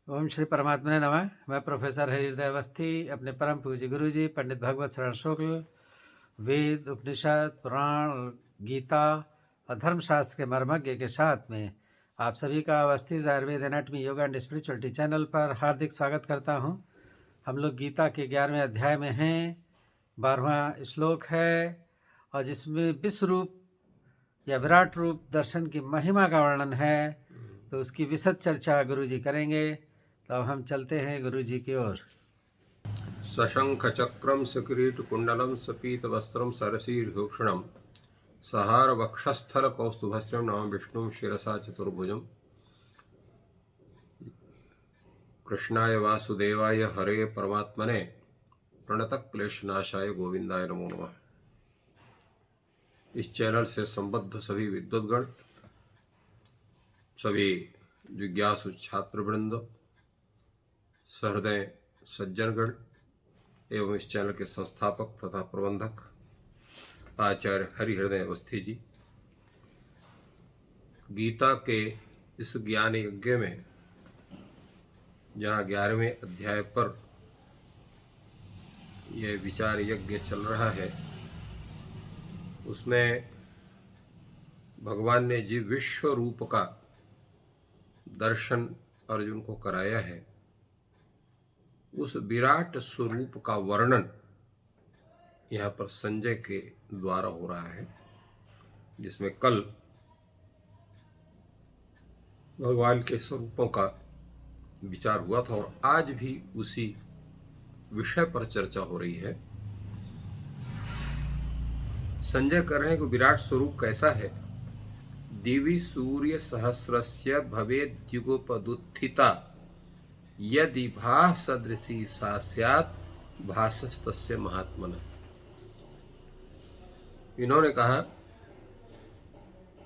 ओम श्री परमात्मने नमः। मैं प्रोफेसर हरिहृदय अवस्थी अपने परम पूज्य गुरु जी पंडित भगवत शरण शुक्ल वेद उपनिषद पुराण गीता और धर्मशास्त्र के मर्मज्ञ के साथ में आप सभी का Awasthi Ayurveda anatomy yoga and spirituality channel पर हार्दिक स्वागत करता हूं। हम लोग गीता के 11वें अध्याय में हैं। 12वां श्लोक है और जिसमें विश्व रूप या विराट रूप दर्शन की महिमा का वर्णन है, तो उसकी विशद चर्चा गुरु जी करेंगे। तो अब हम चलते हैं गुरु जी की ओर। सशंख चक्रम सकिरीट कुंडलम सपीत वस्त्रम सरसीर्भूषणम सहार वक्षस्थल कौस्तुभस्त्रम नम विष्णु शिरसा चतुर्भुजम कृष्णाय वासुदेवाय हरे परमात्मने प्रणतः क्लेशनाशाय गोविंदाय नमो नमः। इस चैनल से संबद्ध सभी विद्वद्गण, सभी जिज्ञासु छात्रवृंद, सहृदय सज्जनगण एवं इस चैनल के संस्थापक तथा प्रबंधक आचार्य हरिहृदय अवस्थी जी, गीता के इस ज्ञान यज्ञ में जहाँ 11वें अध्याय पर यह विचार यज्ञ चल रहा है, उसमें भगवान ने जिस विश्व रूप का दर्शन अर्जुन को कराया है, उस विराट स्वरूप का वर्णन यहाँ पर संजय के द्वारा हो रहा है, जिसमें कल भगवान के स्वरूपों का विचार हुआ था और आज भी उसी विषय पर चर्चा हो रही है। संजय कर रहे हैं कि विराट स्वरूप कैसा है। दिवि सूर्य सहस्रस्य भवेद्युगोपदुत्थिता यदि भाः सदृशी सा स्यात् भासस्तस्य महात्मनः। इन्होंने कहा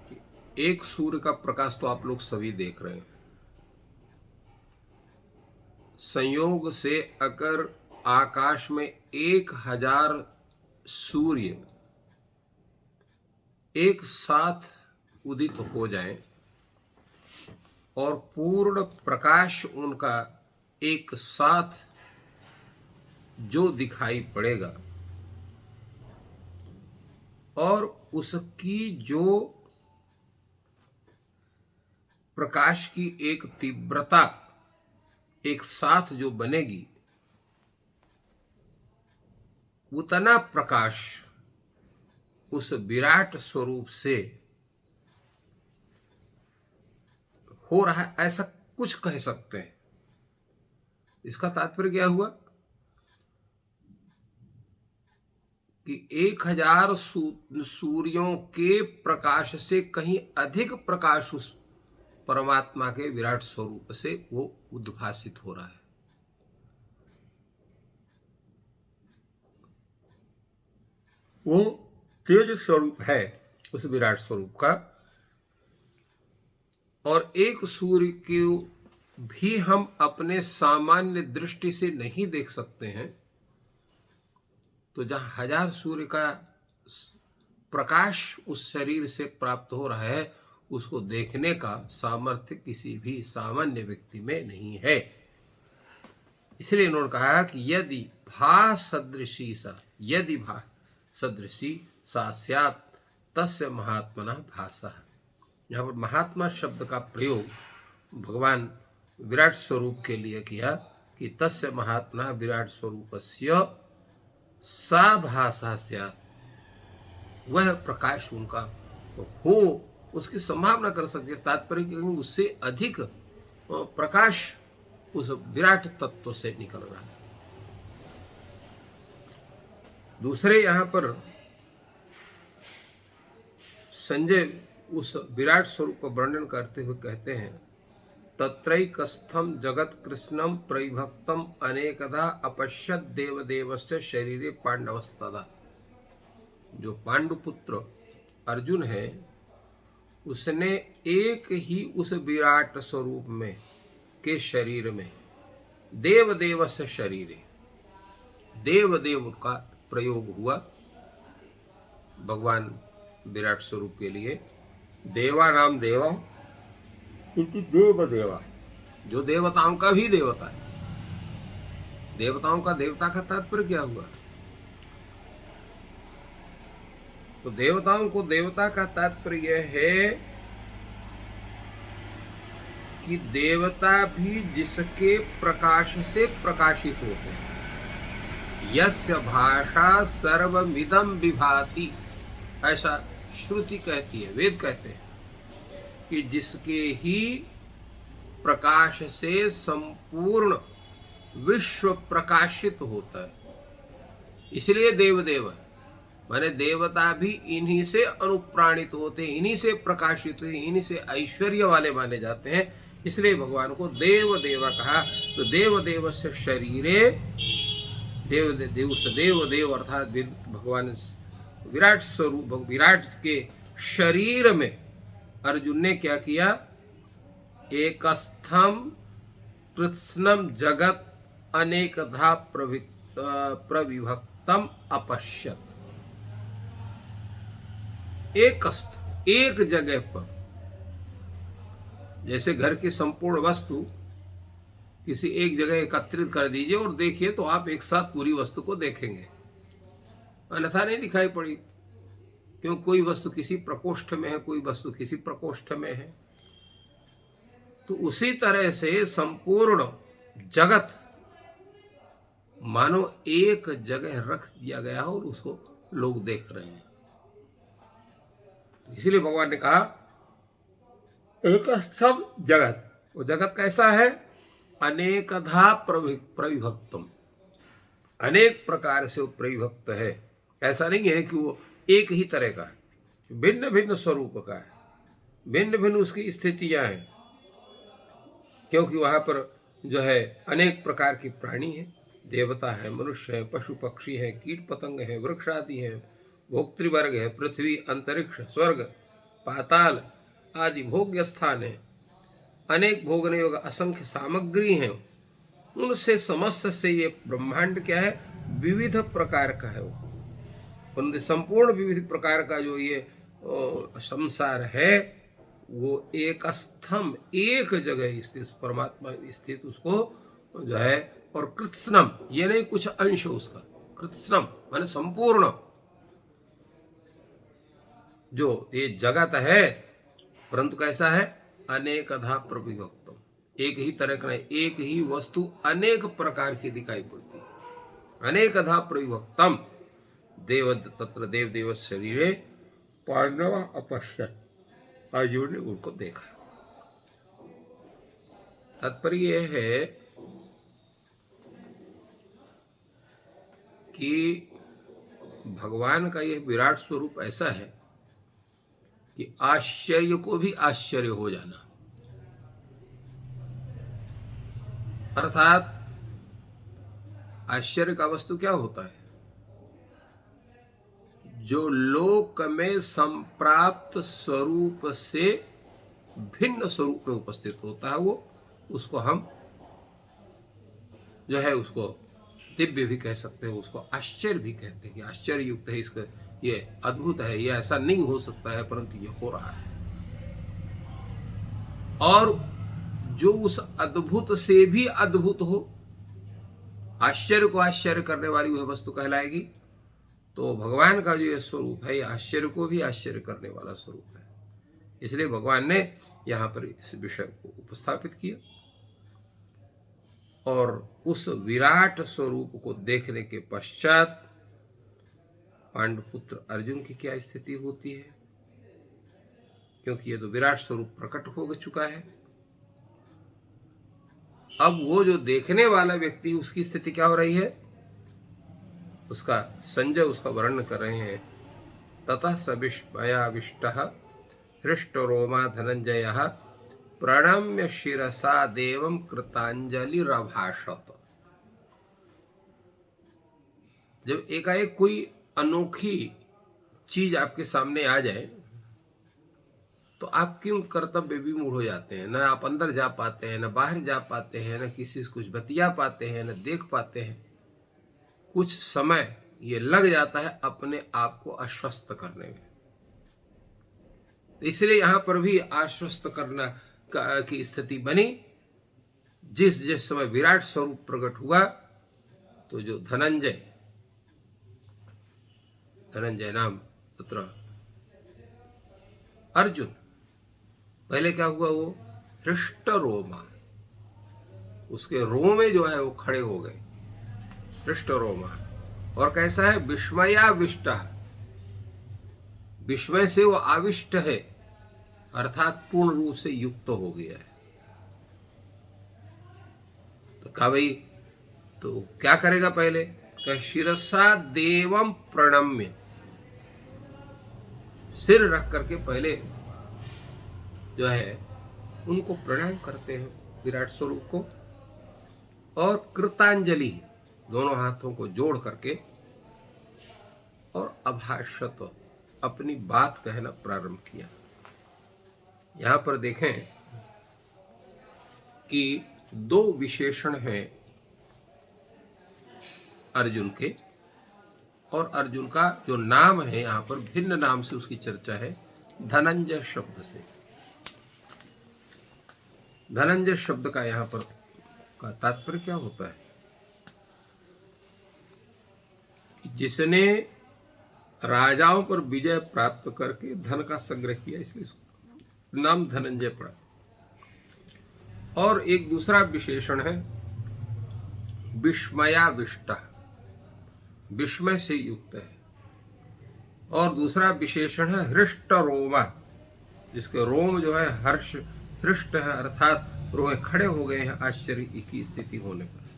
कि एक सूर्य का प्रकाश तो आप लोग सभी देख रहे हैं, संयोग से अगर आकाश में 1000 सूर्य एक साथ उदित हो जाएं और पूर्ण प्रकाश उनका एक साथ जो दिखाई पड़ेगा और उसकी जो प्रकाश की एक तीव्रता एक साथ जो बनेगी, उतना प्रकाश उस विराट स्वरूप से हो रहा है, ऐसा कुछ कह सकते हैं। इसका तात्पर्य क्या हुआ कि 1000 सूर्यों के प्रकाश से कहीं अधिक प्रकाश उस परमात्मा के विराट स्वरूप से वो उद्भासित हो रहा है। वो तेज स्वरूप है उस विराट स्वरूप का, और एक सूर्य को भी हम अपने सामान्य दृष्टि से नहीं देख सकते हैं, तो जहां 1000 सूर्य का प्रकाश उस शरीर से प्राप्त हो रहा है, उसको देखने का सामर्थ्य किसी भी सामान्य व्यक्ति में नहीं है। इसलिए इन्होंने कहा कि यदि भा सदृशी सा, यदि भा सदृशी सा स्यात् तस्य महात्मना भासः। यहाँ पर महात्मा शब्द का प्रयोग भगवान विराट स्वरूप के लिए किया कि तस्य महात्मा विराट स्वरूपस्य सा भासा स्यात्, वह प्रकाश उनका हो, उसकी संभावना कर सकते। तात्पर्य कहीं उससे अधिक प्रकाश उस विराट तत्व से निकल रहा है। दूसरे यहाँ पर संजय उस विराट स्वरूप का वर्णन करते हुए कहते हैं, तत्रैकस्थम जगत कृष्णम प्रविभक्तम अनेकधा अपश्यत देवदेवस्य शरीरे पांडवस्तदा। जो पांडुपुत्र अर्जुन है, उसने एक ही उस विराट स्वरूप में के शरीर में देवदेवस्य शरीरे, देवदेव का प्रयोग हुआ भगवान विराट स्वरूप के लिए। देवा नाम देवा इति देव देवा, जो देवताओं का भी देवता है। देवताओं का देवता का तात्पर्य क्या हुआ? तो देवताओं को देवता का तात्पर्य यह है कि देवता भी जिसके प्रकाश से प्रकाशित होते हैं। यस्य भाषा सर्वमिदं विभाति, ऐसा श्रुति कहती है, वेद कहते हैं कि जिसके ही प्रकाश से संपूर्ण विश्व प्रकाशित होता है, इसलिए देवदेव माने देवता भी इन्हीं से अनुप्राणित होते हैं, इन्हीं से प्रकाशित होते हैं, इन्हीं से ऐश्वर्य वाले माने जाते हैं। इसलिए भगवान को देव देवा कहा। तो देव देव से शरीरे, देव देव से देव देव अर्थात भगवान विराट स्वरूप, विराट के शरीर में अर्जुन ने क्या किया? एकस्थम कृत्स्नम जगत अनेकधा प्रविभक्तम अपश्यत। एकस्थ, एक जगह पर, जैसे घर की संपूर्ण वस्तु किसी एक जगह एकत्रित कर दीजिए और देखिए तो आप एक साथ पूरी वस्तु को देखेंगे, अन्यथा नहीं दिखाई पड़ी। क्यों? कोई वस्तु किसी प्रकोष्ठ में है, कोई वस्तु किसी प्रकोष्ठ में है। तो उसी तरह से संपूर्ण जगत मानो एक जगह रख दिया गया और उसको लोग देख रहे हैं। इसलिए भगवान ने कहा एकस्थम जगत। वो जगत कैसा है? अनेकधा प्रविभक्तम, अनेक प्रकार से वो प्रविभक्त है। ऐसा नहीं है कि वो एक ही तरह का है, भिन्न भिन्न स्वरूप का है, भिन्न भिन्न उसकी स्थितियां हैं। क्योंकि वहां पर जो है अनेक प्रकार की प्राणी हैं, देवता है, मनुष्य है, पशु पक्षी है, कीट पतंग है, वृक्ष आदि है, भोक्तृवर्ग है, पृथ्वी, अंतरिक्ष, स्वर्ग, पाताल आदि भोग्य स्थान है, अनेक भोगने योग्य असंख्य सामग्री हैं। उनसे समस्त से ये ब्रह्मांड क्या है? विविध प्रकार का है। उन संपूर्ण विविध प्रकार का जो ये संसार है वो एक स्तंभ, एक जगह स्थित परमात्मा स्थित, उसको जो है। और कृत्स्नम, ये नहीं कुछ अंश उसका, कृत्स्नम माने संपूर्ण जो ये जगत है, परंतु कैसा है? अनेकधा प्रविभक्तम, एक ही तरह का नहीं, एक ही वस्तु अनेक प्रकार की दिखाई पड़ती है। अनेकधा प्रविभक्तम देव तत्र देव देव शरीरे पांडव अपश्यत, अर्जुन ने उनको देखा। तात्पर्य यह है कि भगवान का यह विराट स्वरूप ऐसा है कि आश्चर्य को भी आश्चर्य हो जाना। अर्थात आश्चर्य का वस्तु क्या होता है? जो लोक में संप्राप्त स्वरूप से भिन्न स्वरूप में उपस्थित होता है, वो उसको हम जो है उसको दिव्य भी कह सकते हैं, उसको आश्चर्य भी कहते हैं कि आश्चर्य युक्त है, इसका ये अद्भुत है, ये ऐसा नहीं हो सकता है परंतु ये हो रहा है। और जो उस अद्भुत से भी अद्भुत हो, आश्चर्य को आश्चर्य करने वाली वह वस्तु कहलाएगी। तो भगवान का जो ये स्वरूप है, ये आश्चर्य को भी आश्चर्य करने वाला स्वरूप है। इसलिए भगवान ने यहाँ पर इस विषय को उपस्थापित किया। और उस विराट स्वरूप को देखने के पश्चात पांडुपुत्र अर्जुन की क्या स्थिति होती है? क्योंकि ये तो विराट स्वरूप प्रकट हो चुका है। अब वो जो देखने वाला व्यक्ति, उसकी स्थिति क्या हो रही है? उसका संजय उसका वर्णन कर रहे हैं। ततः स विस्मयाविष्टः हृष्टरोमा धनंजयः प्रणम्य शिरसा देवं कृतांजलिरभाषत। जब एकाएक कोई अनोखी चीज आपके सामने आ जाए तो आप क्यों कर्तव्य विमूढ़ हो जाते हैं? न आप अंदर जा पाते हैं, न बाहर जा पाते हैं, न किसी से कुछ बतिया पाते हैं, न देख पाते हैं। कुछ समय ये लग जाता है अपने आप को आश्वस्त करने में। इसलिए यहां पर भी आश्वस्त करना की स्थिति बनी जिस जिस समय विराट स्वरूप प्रकट हुआ, तो जो धनंजय नाम तत्र अर्जुन, पहले क्या हुआ, वो हृष्ट रोमा, उसके रोमे जो है वो खड़े हो गए, हृष्ट रोमा। और कैसा है, विस्मयाविष्टा, विस्मय से वो आविष्ट है, अर्थात पूर्ण रूप से युक्त हो गया है। तो कहा भाई तो क्या करेगा, पहले कहा शिरसा देवम प्रणम्य, सिर रख करके पहले जो है उनको प्रणाम करते हैं विराट स्वरूप को, और कृतांजलि, दोनों हाथों को जोड़ करके, और अभाषत, अपनी बात कहना प्रारंभ किया। यहां पर देखें कि दो विशेषण हैं अर्जुन के, और अर्जुन का जो नाम है यहां पर भिन्न नाम से उसकी चर्चा है, धनंजय शब्द से। धनंजय शब्द का यहां पर का तात्पर्य क्या होता है कि जिसने राजाओं पर विजय प्राप्त करके धन का संग्रह किया, इसलिए इसका नाम धनंजय पड़ा। और एक दूसरा विशेषण है विस्मयाविष्ट, विस्मय से युक्त है। और दूसरा विशेषण है हृष्ट रोमा, जिसके रोम जो है हर्ष हृष्ट है, अर्थात रोए खड़े हो गए हैं आश्चर्य की स्थिति होने पर।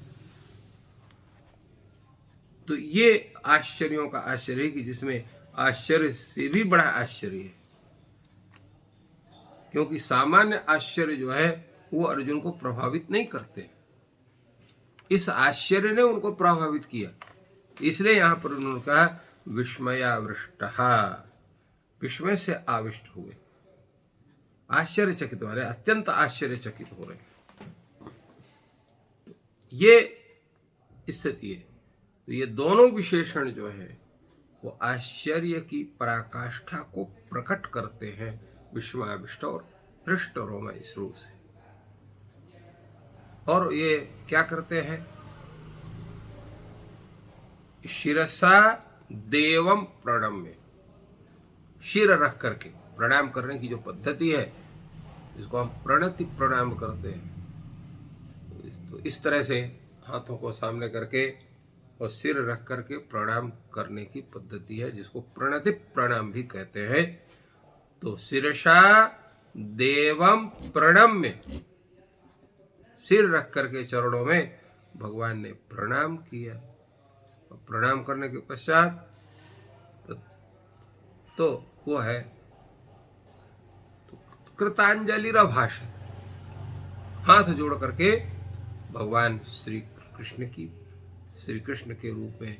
तो ये आश्चर्यों का आश्चर्य है कि जिसमें आश्चर्य से भी बड़ा आश्चर्य है, क्योंकि सामान्य आश्चर्य जो है वो अर्जुन को प्रभावित नहीं करते, इस आश्चर्य ने उनको प्रभावित किया। इसलिए यहां पर उन्होंने कहा विस्मयाविष्ट, विस्मय से आविष्ट हुए, आश्चर्यचकित हो रहे, अत्यंत आश्चर्यचकित हो रहे। ये स्थिति है। तो ये दोनों विशेषण जो है वो आश्चर्य की पराकाष्ठा को प्रकट करते हैं, विस्मयाविष्ट और हृष्ट रोमा इस रूप से। और ये क्या करते हैं, शिरसा देवम प्रणम्य, शिर रख करके प्रणाम करने की जो पद्धति है इसको हम प्रणति प्रणाम करते हैं। तो इस तरह से हाथों को सामने करके और सिर रख करके प्रणाम करने की पद्धति है, जिसको प्रणति प्रणाम भी कहते हैं। तो शिरसा देवम प्रणम्य, सिर रख करके चरणों में भगवान ने प्रणाम किया। और प्रणाम करने के पश्चात तो वो है कृतांजलि भाषण, हाथ जोड़ करके भगवान श्री कृष्ण के रूप में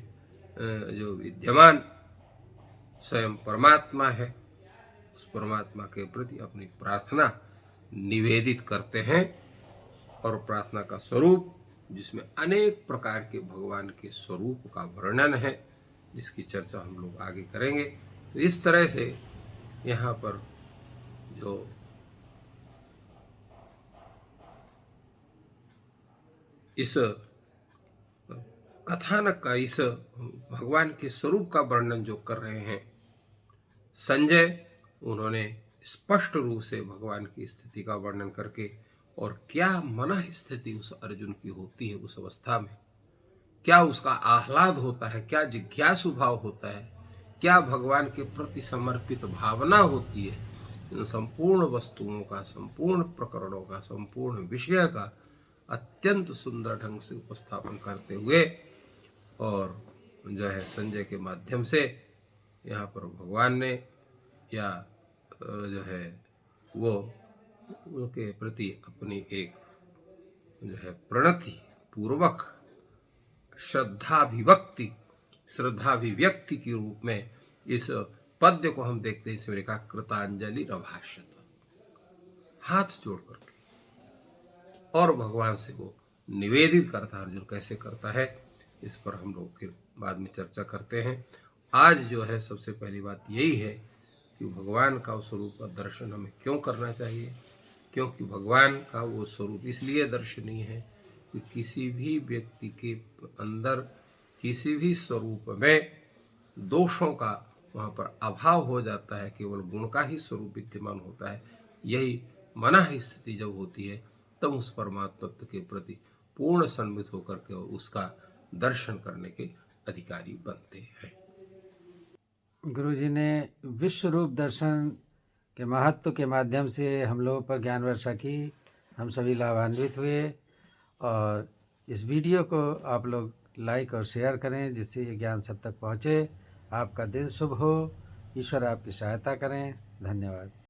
जो विद्यमान स्वयं परमात्मा है, उस परमात्मा के प्रति अपनी प्रार्थना निवेदित करते हैं। और प्रार्थना का स्वरूप, जिसमें अनेक प्रकार के भगवान के स्वरूप का वर्णन है, जिसकी चर्चा हम लोग आगे करेंगे। तो इस तरह से यहाँ पर जो इस कथानक का, इस भगवान के स्वरूप का वर्णन जो कर रहे हैं संजय, उन्होंने स्पष्ट रूप से भगवान की स्थिति का वर्णन करके, और क्या मन स्थिति उस अर्जुन की होती है उस अवस्था में, क्या उसका आह्लाद होता है, क्या जिज्ञासु भाव होता है, क्या भगवान के प्रति समर्पित भावना होती है, इन संपूर्ण वस्तुओं का, संपूर्ण प्रकरणों का, संपूर्ण विषय का अत्यंत सुंदर ढंग से उपस्थापन करते हुए, और जो है संजय के माध्यम से यहाँ पर भगवान ने या जो है वो उनके प्रति अपनी एक जो है प्रणति पूर्वक श्रद्धाभिव्यक्ति के रूप में इस पद्य को हम देखते हैं। इसमें लिखा कृतांजलि भाषण, हाथ जोड़ करके और भगवान से वो निवेदित करता है। अर्जुन कैसे करता है इस पर हम लोग फिर बाद में चर्चा करते हैं। आज जो है सबसे पहली बात यही है कि भगवान का स्वरूप का दर्शन हमें क्यों करना चाहिए, क्योंकि भगवान का वो स्वरूप इसलिए दर्शनीय है कि किसी भी व्यक्ति के अंदर किसी भी स्वरूप में दोषों का वहाँ पर अभाव हो जाता है, केवल गुण का ही स्वरूप विद्यमान होता है। यही मना स्थिति जब होती है तब उस परमात्मा तत्व के प्रति पूर्ण सम्मित होकर के और उसका दर्शन करने के अधिकारी बनते हैं। गुरु जी ने विश्व रूप दर्शन के महत्व के माध्यम से हम लोगों पर ज्ञान वर्षा की, हम सभी लाभान्वित हुए। और इस वीडियो को आप लोग लाइक और शेयर करें जिससे ये ज्ञान सब तक पहुँचे। आपका दिन शुभ हो, ईश्वर आपकी सहायता करें। धन्यवाद।